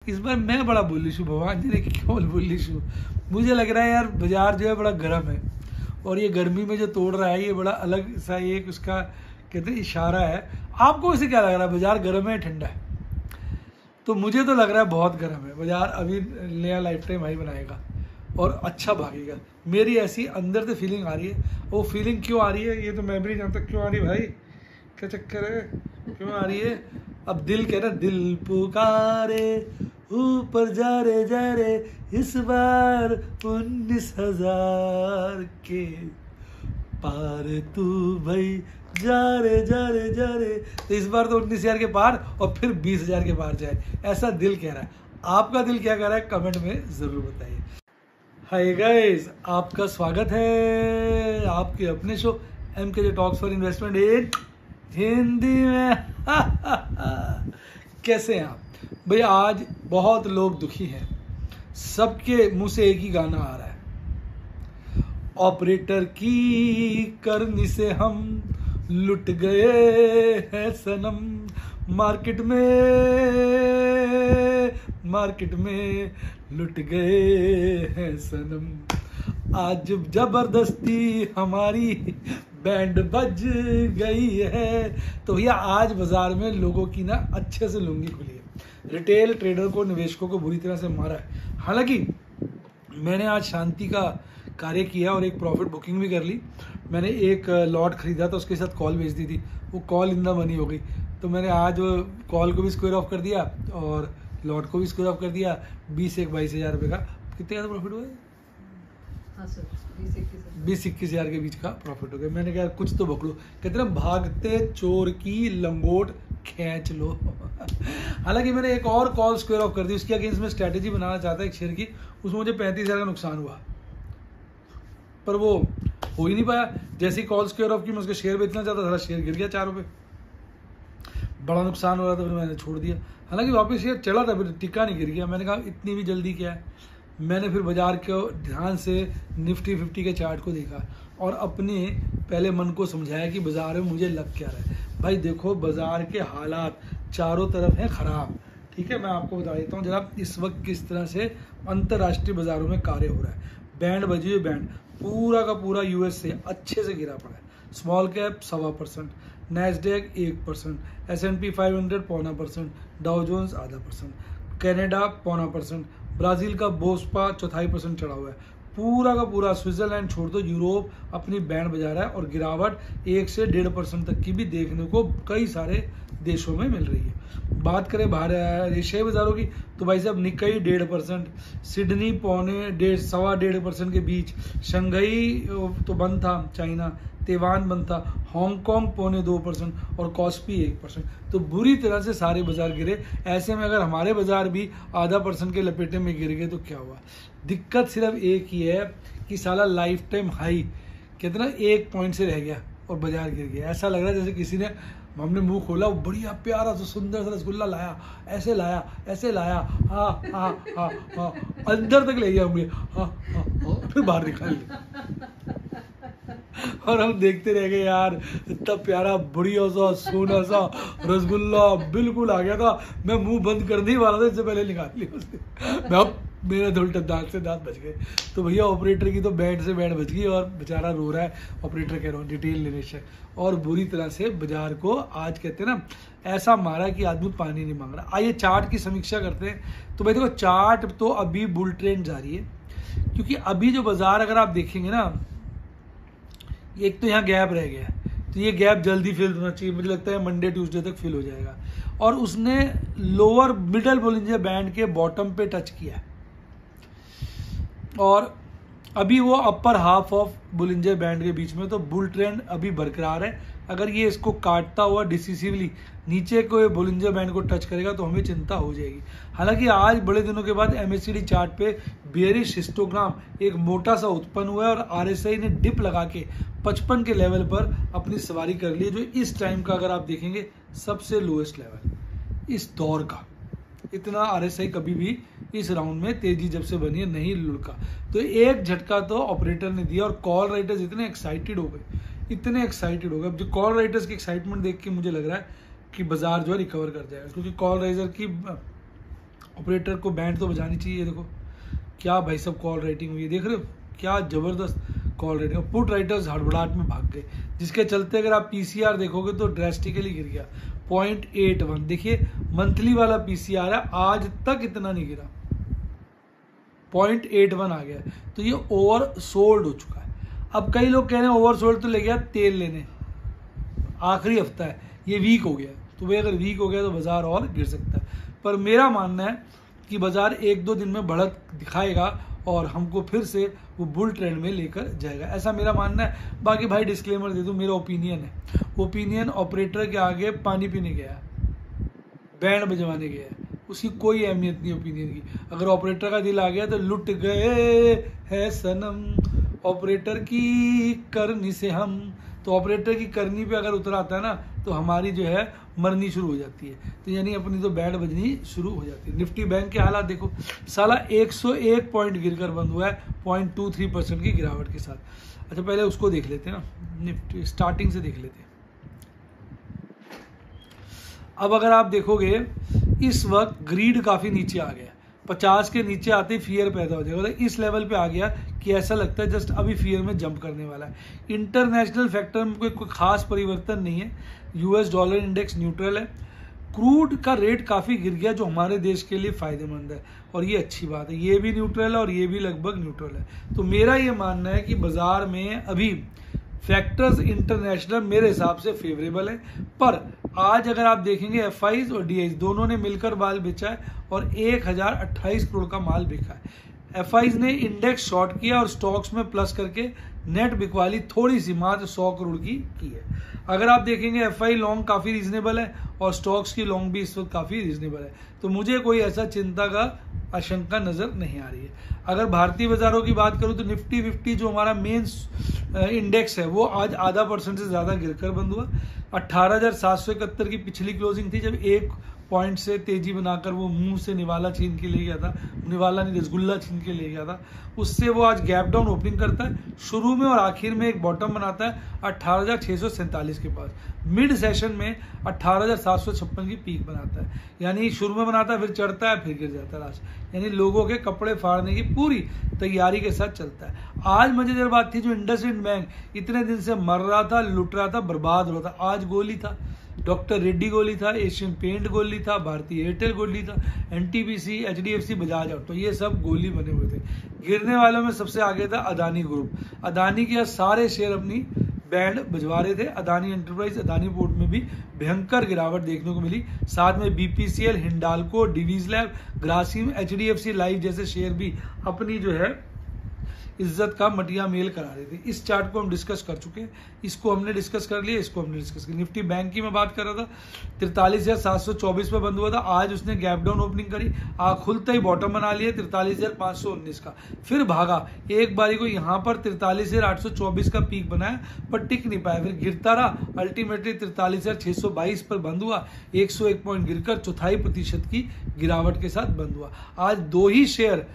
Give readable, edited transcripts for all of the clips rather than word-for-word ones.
इस बार मैं बड़ा बुलिश हूँ, भगवान जी ने क्यों बुलिश हूँ। मुझे लग रहा है यार बाजार जो है बड़ा गर्म है, और ये गर्मी में जो तोड़ रहा है ये बड़ा अलग सा एक उसका कहते हैं इशारा है। आपको वैसे क्या लग रहा है, बाजार गर्म है ठंडा है? तो मुझे तो लग रहा है बहुत गर्म है। बाजार अभी नया लाइफ टाइम हाई बनाएगा और अच्छा भागेगा, मेरी ऐसी अंदर से फीलिंग आ रही है। वो फीलिंग क्यों आ रही है ये तो मैं भी नहीं जानता क्यों आ रही है भाई, क्या चक्कर है, क्यों आ रही है। अब दिल कह रहा, दिल पुकारे ऊपर जा रे इस बार 19,000 के पार तू भाई जा रे। तो इस बार तो 19,000 के पार और फिर 20,000 के पार जाए, ऐसा दिल कह रहा है। आपका दिल क्या कह रहा है कमेंट में जरूर बताइए। हाय गाइस, आपका स्वागत है आपके अपने show MKJ talks for investment इन हिंदी में। कैसे हैं आप भाई? आज बहुत लोग दुखी हैं, सबके मुंह से एक ही गाना आ रहा है, ऑपरेटर की करनी से हम लुट गए हैं सनम, मार्केट में लुट गए हैं सनम। आज जबरदस्ती हमारी बैंड बज गई है। तो भैया आज बाजार में लोगों की ना अच्छे से लुंगी खुली है। रिटेल ट्रेडर को, निवेशकों को बुरी तरह से मारा है। हालांकि मैंने आज शांति का कार्य किया और एक प्रॉफिट बुकिंग भी कर ली। मैंने एक लॉट खरीदा था, उसके साथ कॉल भेज दी थी, वो कॉल इन द मनी हो गई। तो मैंने आज कॉल को भी स्क्वायर ऑफ कर दिया और लॉट को भी स्क्वायर ऑफ कर दिया। 20-22 रुपये का कितने का प्रॉफिट हुआ है? 20-21 के बीच का प्रॉफिट हो गया। मैंने कहा कुछ तो पकड़ो, कहते ना भागते चोर की लंगोट खींच लो। हालांकि मैंने एक और कॉल स्क्वायर ऑफ कर दी, उसके अगेंस्ट में स्ट्रैटेजी बनाना चाहता एक शेयर की, उसमें मुझे 35,000 का नुकसान हुआ, पर वो हो ही नहीं पाया। जैसे ही कॉल स्क्वायर ऑफ की मैं उसका शेयर बेचना चाहता था, शेयर गिर गया 4 रुपये, बड़ा नुकसान हो रहा था, फिर मैंने छोड़ दिया। हालांकि वापस शेयर चला था, फिर टिक्का नहीं, गिर गया। मैंने कहा इतनी भी जल्दी क्या है। मैंने फिर बाजार को ध्यान से निफ्टी 50 के चार्ट को देखा और अपने पहले मन को समझाया कि बाजार में मुझे लग क्या रहा है। भाई देखो, बाजार के हालात चारों तरफ हैं खराब, ठीक है। मैं आपको बता देता हूँ जरा इस वक्त किस तरह से अंतर्राष्ट्रीय बाजारों में कार्य हो रहा है। बैंड बजी हुई बैंड, पूरा का पूरा US से अच्छे से गिरा पड़ा है। Small cap 1.25%, Nasdaq 1%, S&P 500 0.25%, Dow Jones 0.5%, Canada 0.25%, Brazil का बोस्पा 0.25% चढ़ा हुआ है। पूरा का पूरा स्विट्जरलैंड छोड़ दो, यूरोप अपनी बैंड बजा रहा है और गिरावट 1 से 1.5% तक की भी देखने को कई सारे देशों में मिल रही है। बात करें बाहर एशियाई बाजारों की तो भाई साहब निक्कई 1.5%, सिडनी 1.25% के बीच, शंघाई तो बंद था, चाइना, ताइवान बंद था, हांगकांग 0.25% और कॉस्पी 1%। तो बुरी तरह से सारे बाजार गिरे। ऐसे में अगर हमारे बाजार भी 0.5% के लपेटे में गिर गए तो क्या हुआ। दिक्कत सिर्फ एक ही है कि साला लाइफ टाइम हाई कितना 1 पॉइंट से रह गया और बाजार गिर गया। ऐसा लग रहा है जैसे किसी ने, हमने मुंह खोला, बढ़िया प्यारा सा सुंदर सा रसगुल्ला लाया, ऐसे लाया, हाँ, अंदर तक ले गया होंगे, हाँ, फिर बाहर निकाल लिया। और हम देखते रह गए यार, इतना प्यारा बढ़िया सा सोना सा रसगुल्ला बिल्कुल आ गया था। मैं मुंह बंद करने ही वाला था, इससे पहले निकाल लिया उसने। मैं अब मेरे उल्टा दांत से दांत बच गए। तो भैया ऑपरेटर की तो बैंड से बैंड बच गई और बेचारा रो रहा है। ऑपरेटर कह रहा हूँ, डिटेल निवेशक, और बुरी तरह से बाजार को आज कहते हैं ना ऐसा मारा कि आदमी पानी नहीं मांग रहा। आइए चार्ट की समीक्षा करते हैं। तो भाई देखो, चार्ट तो अभी बुल ट्रेंड जारी है, क्योंकि अभी जो बाजार अगर आप देखेंगे ना, एक तो यहाँ गैप रह गया है, तो ये गैप जल्दी फिल होना चाहिए। मुझे लगता है मंडे ट्यूसडे तक फिल हो जाएगा। और उसने लोअर मिडल बोलिंजर बैंड के बॉटम पे टच किया है और अभी वो upper half of Bollinger band के बीच में। तो बुल ट्रेंड अभी बरकरार है। अगर ये इसको काटता हुआ डिसिसिवली नीचे को बुलिंजर बैंड को टच करेगा तो हमें चिंता हो जाएगी। हालांकि आज बड़े दिनों के बाद MACD चार्ट पे बेयरिश हिस्टोग्राम एक मोटा सा उत्पन्न हुआ है और RSI ने डिप लगा के 55 के लेवल पर अपनी सवारी कर ली है, जो इस टाइम का अगर आप देखेंगे सबसे लोएस्ट लेवल इस दौर का। इतना RSI कभी भी इस राउंड में तेजी जब से बनी है नहीं लुढ़का। तो एक झटका तो ऑपरेटर ने दिया और कॉल राइटर्स इतने एक्साइटेड हो गए। अब जो कॉल राइटर्स की एक्साइटमेंट देख के मुझे लग रहा है कि बाजार जो है रिकवर कर जाएगा, क्योंकि कॉल राइजर की ऑपरेटर को बैंड तो बजानी चाहिए। देखो क्या भाई सब कॉल राइटिंग हुई है, देख रहे हो क्या जबरदस्त कॉल राइटिंग। पुट राइटर्स हड़बड़ाहट में भाग गए, जिसके चलते अगर आप पीसीआर देखोगे तो ड्रेस्टिकली गिर गया 0.81। देखिए मंथली वाला पीसीआर है, आज तक इतना नहीं गिरा, 0.81 आ गया। तो ये ओवर सोल्ड हो चुका है। अब कई लोग कह रहे हैं ओवर सोल्ड तो ले गया तेल लेने, आखिरी हफ्ता है, ये वीक हो गया। तो भाई अगर वीक हो गया तो बाजार और गिर सकता है। पर मेरा मानना है कि बाजार 1-2 दिन में बढ़त दिखाएगा और हमको फिर से वो बुल ट्रेंड में लेकर जाएगा, ऐसा मेरा मानना है। बाकी भाई डिस्क्लेमर दे दूं, मेरा ओपिनियन है। ओपिनियन ऑपरेटर के आगे पानी पीने गया, बैंड बजवाने गया, उसकी कोई अहमियत नहीं ओपिनियन की। अगर ऑपरेटर का दिल आ गया तो लुट गए है सनम, ऑपरेटर की करनी से हम। तो ऑपरेटर की करनी पे अगर उतर आता है ना तो हमारी जो है मरनी शुरू हो जाती है, तो यानी अपनी तो बैंड बजनी शुरू हो जाती है। निफ्टी बैंक के हालात देखो, साला 101 पॉइंट गिरकर बंद हुआ है 0.23% की गिरावट के साथ। अच्छा पहले उसको देख लेते हैं ना, निफ्टी स्टार्टिंग से देख लेते हैं। अब अगर आप देखोगे इस वक्त ग्रीड काफी नीचे आ गया, 50 के नीचे आते ही फियर पैदा हो जाएगा। तो इस लेवल पे आ गया कि ऐसा लगता है जस्ट अभी फियर में जंप करने वाला है। इंटरनेशनल फैक्टर में कोई खास परिवर्तन नहीं है, यूएस डॉलर इंडेक्स न्यूट्रल है। क्रूड का रेट काफी गिर गया जो हमारे देश के लिए फायदेमंद है और ये अच्छी बात है। ये भी न्यूट्रल है और ये भी लगभग न्यूट्रल है। तो मेरा ये मानना है कि बाजार में अभी फैक्टर्स इंटरनेशनल मेरे हिसाब से फेवरेबल है। पर आज अगर आप देखेंगे एफआईज और डीआईज दोनों ने मिलकर माल बेचा है और 1028 करोड़ का माल बिका है। एफआईज ने इंडेक्स शॉर्ट किया और स्टॉक्स में प्लस करके नेट बिकवाली थोड़ी सी मात्र 100 करोड़ की है। अगर आप देखेंगे एफआई लॉन्ग काफी रीजनेबल है और स्टॉक्स की लॉन्ग भी इस वक्त काफी रीजनेबल है। तो मुझे कोई ऐसा चिंता का आशंका नजर नहीं आ रही है। अगर भारतीय बाजारों की बात करूं तो निफ्टी 50 जो हमारा मेन इंडेक्स है वो आज 0.5% से ज्यादा गिरकर बंद हुआ। 18,771 की पिछली क्लोजिंग थी, जब 1 पॉइंट से तेजी बनाकर वो मुंह से निवाला छीन के ले गया था, निवाला नहीं रसगुल्ला छीन के ले गया था, उससे वो आज गैप डाउन ओपनिंग करता है, शुरू में और आखिर में एक बॉटम बनाता है 18,647 के पास, मिड सेशन में 18,756 की पीक बनाता है। यानी शुरू में बनाता है फिर चढ़ता है फिर गिर जाता है लास्ट, यानी लोगों के कपड़े फाड़ने की पूरी तैयारी के साथ चलता है। आज मजेदार बात थी, जो इंडसइंड बैंक इतने दिन से मर रहा था, लुट रहा था, बर्बाद हो रहा था, आज गोली था, डॉक्टर रेड्डी गोली था, एशियन पेंट गोली था, भारतीय एयरटेल गोली था, एनटीपीसी, एचडीएफसी, बजाज ऑटो, ये सब गोली बने हुए थे। गिरने वालों में सबसे आगे था अदानी ग्रुप। अदानी के सारे शेयर अपनी बैंड बजवा रहे थे। अदानी एंटरप्राइज, अदानी पोर्ट में भी भयंकर गिरावट देखने को मिली। साथ में BPCL, Hindalco, Divi's lab, Grasim, HDFC life जैसे शेयर भी अपनी जो है इज्जत का मटिया मेल करा रहे थे। इस चार्ट को हम डिस्कस कर चुके हैं, इसको हमने डिस्कस कर लिया, इसको हमने डिस्कस कर लिया। निफ्टी बैंक की मैं बात कर रहा था, 43,724 पे बंद हुआ था, आज उसने गैप डाउन ओपनिंग करी, खुलते ही बॉटम बना लिया 43,519 का, फिर भागा एक बारी को यहाँ पर 43,824 का पीक बनाया पर टिक नहीं पाया, फिर गिरता रहा, अल्टीमेटली 43,622 पर बंद हुआ, 101 पॉइंट गिरकर 0.4% की गिरावट के साथ बंद हुआ। आज 2 ही शेयर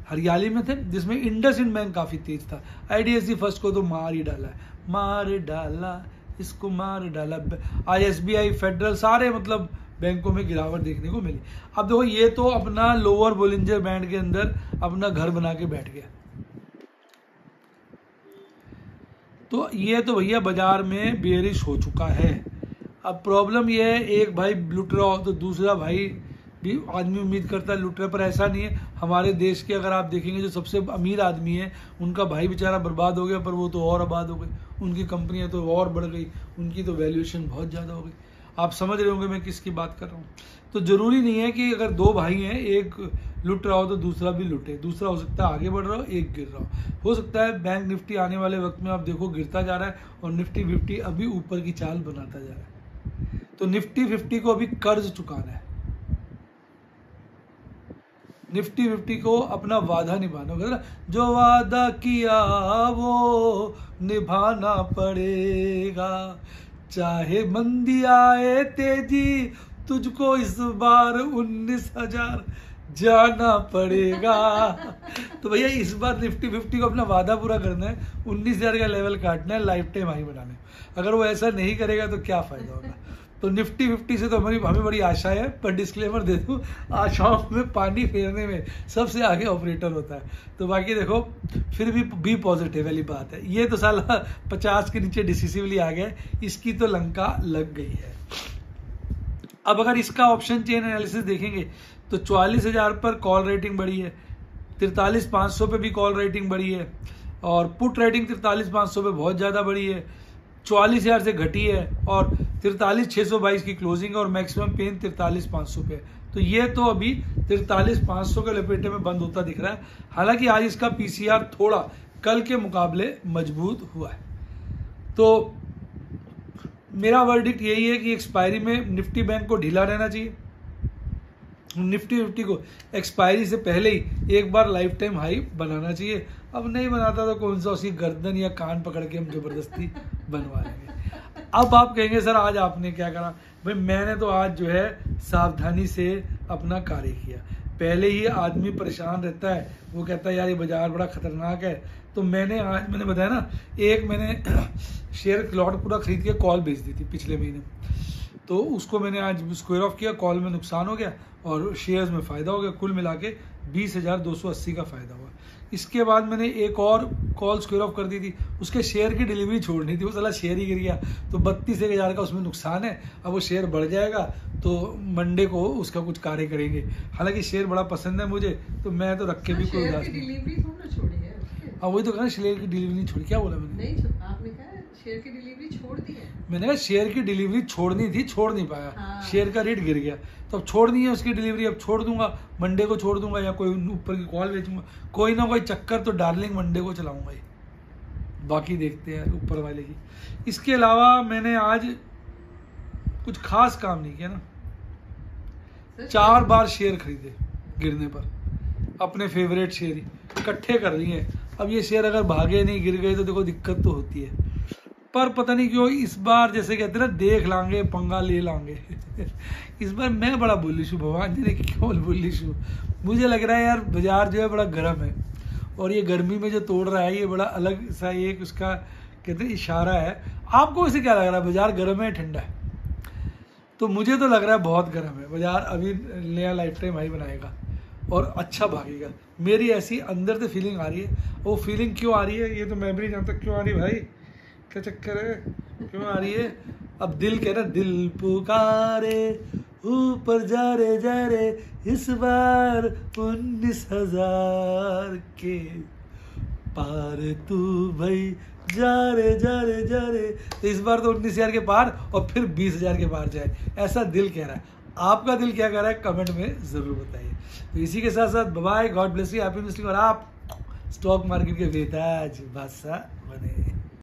हरियाली में थे जिसमें इंडसइंड बैंक काफी तेज था, आईडीएफसी फर्स्ट को तो मार ही डाला, मार डाला इसको, मार डाला। आज एसबीआई, फेडरल, सारे मतलब बैंकों में गिरावट देखने को मिली। अब देखो ये तो अपना लोअर बोलिंजर बैंड के अंदर अपना घर बना के बैठ गया, तो ये तो भैया बाजार में बेरिश हो चुका है। अब प्रॉब्लम ये है, एक भाई लुट रहा हो तो दूसरा भाई भी आदमी उम्मीद करता है लुट रहे, पर ऐसा नहीं है। हमारे देश के अगर आप देखेंगे जो सबसे अमीर आदमी है उनका भाई बेचारा बर्बाद हो गया, पर वो तो और आबाद हो गए, उनकी कंपनियां तो और बढ़ गई, उनकी तो वैल्यूएशन बहुत ज़्यादा हो गई। आप समझ रहे होंगे मैं किसकी बात कर रहा हूँ। तो जरूरी नहीं है कि अगर 2 भाई हैं, एक लुट रहा हो तो दूसरा भी लुटे, दूसरा हो सकता है आगे बढ़ रहा हो, एक गिर रहा हो सकता है बैंक निफ्टी आने वाले वक्त में आप देखो गिरता जा रहा है और निफ्टी 50 अभी ऊपर की चाल बनाता जा रहा है। तो निफ्टी 50 को अभी कर्ज चुकाना है, निफ्टी 50 को अपना वादा निभाना होगा, जो वादा किया वो निभाना पड़ेगा, चाहे मंदी आए तेजी तुझको इस बार 19,000 जाना पड़ेगा। तो भैया इस बार निफ्टी 50 को अपना वादा पूरा करना है, 19,000 का लेवल काटना है, लाइफ टाइम हाई बनाना है। अगर वो ऐसा नहीं करेगा तो क्या फायदा होगा। तो निफ्टी 50 से तो हमें बड़ी आशा है, पर डिस्क्लेमर दे दूँ, आशाओं में पानी फेरने में सबसे आगे ऑपरेटर होता है। तो बाकी देखो फिर भी पॉजिटिव वाली बात है। ये तो साला 50 के नीचे डिसिसिवली आ गया, इसकी तो लंका लग गई है। अब अगर इसका ऑप्शन चेन एनालिसिस देखेंगे तो 44,000 पर कॉल रेटिंग बढ़ी है, 43,500 पे भी कॉल रेटिंग बढ़ी है, और पुट रेटिंग 43,500 पे बहुत ज़्यादा बढ़ी है, 44,000 से घटी है, और 43,622 की क्लोजिंग है, और मैक्सिमम पेन 43,500 पे। तो ये तो अभी 43,500 के लपेटे में बंद होता दिख रहा है। हालांकि आज इसका पीसीआर थोड़ा कल के मुकाबले मजबूत हुआ है। तो मेरा वर्डिक्ट यही है कि एक्सपायरी में निफ्टी बैंक को ढीला रहना चाहिए, निफ्टी 50 को एक्सपायरी से पहले ही एक बार लाइफ टाइम हाई बनाना चाहिए। अब नहीं बनाता तो कौन सा उसकी गर्दन या कान पकड़ के हम जबरदस्ती बनवा लेंगे। अब आप कहेंगे सर आज आपने क्या करा? भाई मैंने तो आज जो है सावधानी से अपना कार्य किया। पहले ही आदमी परेशान रहता है, वो कहता है यार ये बाजार बड़ा खतरनाक है। तो मैंने बताया ना, एक मैंने शेयर लॉट पूरा खरीद के कॉल बेच दी थी पिछले महीने, तो उसको मैंने आज स्क्वायर ऑफ किया, कॉल में नुकसान हो गया और शेयर्स में फ़ायदा हो गया, कुल मिला के 20,280 का फ़ायदा हुआ। इसके बाद मैंने एक और कॉल स्क्वायर ऑफ कर दी थी, उसके शेयर की डिलीवरी छोड़नी थी, वो साला शेयर ही गिर गया, तो 32,000 का उसमें नुकसान है। अब वो शेयर बढ़ जाएगा तो मंडे को उसका कुछ कार्य करेंगे। हालांकि शेयर बड़ा पसंद है मुझे, तो मैं तो रख के भी कोई उदास नहीं। हाँ वही तो कहा, शेयर की डिलीवरी नहीं छोड़ी। क्या बोला मैंने? नहीं, आपने कहा शेयर की डिलीवरी छोड़ दी है। मैंने कहा शेयर की डिलीवरी छोड़नी थी, छोड़ नहीं पाया। हाँ। शेयर का रेट गिर गया, तो अब छोड़नी है उसकी डिलीवरी। अब छोड़ दूंगा, मंडे को छोड़ दूंगा, या कोई ऊपर की कॉल बेचूंगा, कोई ना कोई चक्कर तो डार्लिंग मंडे को चलाऊंगा ही। बाकी देखते हैं ऊपर वाले की। इसके अलावा मैंने आज कुछ खास काम नहीं किया ना। 4 बार शेयर खरीदे गिरने पर, अपने फेवरेट शेयर ही इकट्ठे कर लिए। अब ये शेयर अगर भागे नहीं, गिर गए तो देखो दिक्कत तो होती है। पर पता नहीं क्यों इस बार जैसे कहते हैं ना, देख लांगे पंगा ले लांगे इस बार मैं बड़ा बुलिश हूँ, भगवान जी ने क्यों बुलिश हूँ। मुझे लग रहा है यार बाजार जो है बड़ा गर्म है, और ये गर्मी में जो तोड़ रहा है ये बड़ा अलग सा एक उसका कहते हैं इशारा है। आपको वैसे क्या लग रहा है, बाजार गर्म है ठंडा है? तो मुझे तो लग रहा है बहुत गर्म है बाजार, अभी नया लाइफ टाइम हाई बनाएगा और अच्छा भागेगा। मेरी ऐसी अंदर से फीलिंग आ रही है। वो फीलिंग क्यों आ रही है ये तो मैं भी नहीं जानता क्यों आ रही है भाई, क्या चक्कर है, क्यों आ रही है? अब दिल कह रहा, दिल पुकारे ऊपर जा रे इस बार 19,000 के पार तू भाई जा रे। तो इस बार तो 19,000 के पार और फिर 20,000 के पार जाए, ऐसा दिल कह रहा है। आपका दिल क्या कह रहा है कमेंट में ज़रूर बताइए। तो इसी के साथ साथ bye, god bless you, happy investing, और आप स्टॉक मार्केट के बेताज बादशाह बने।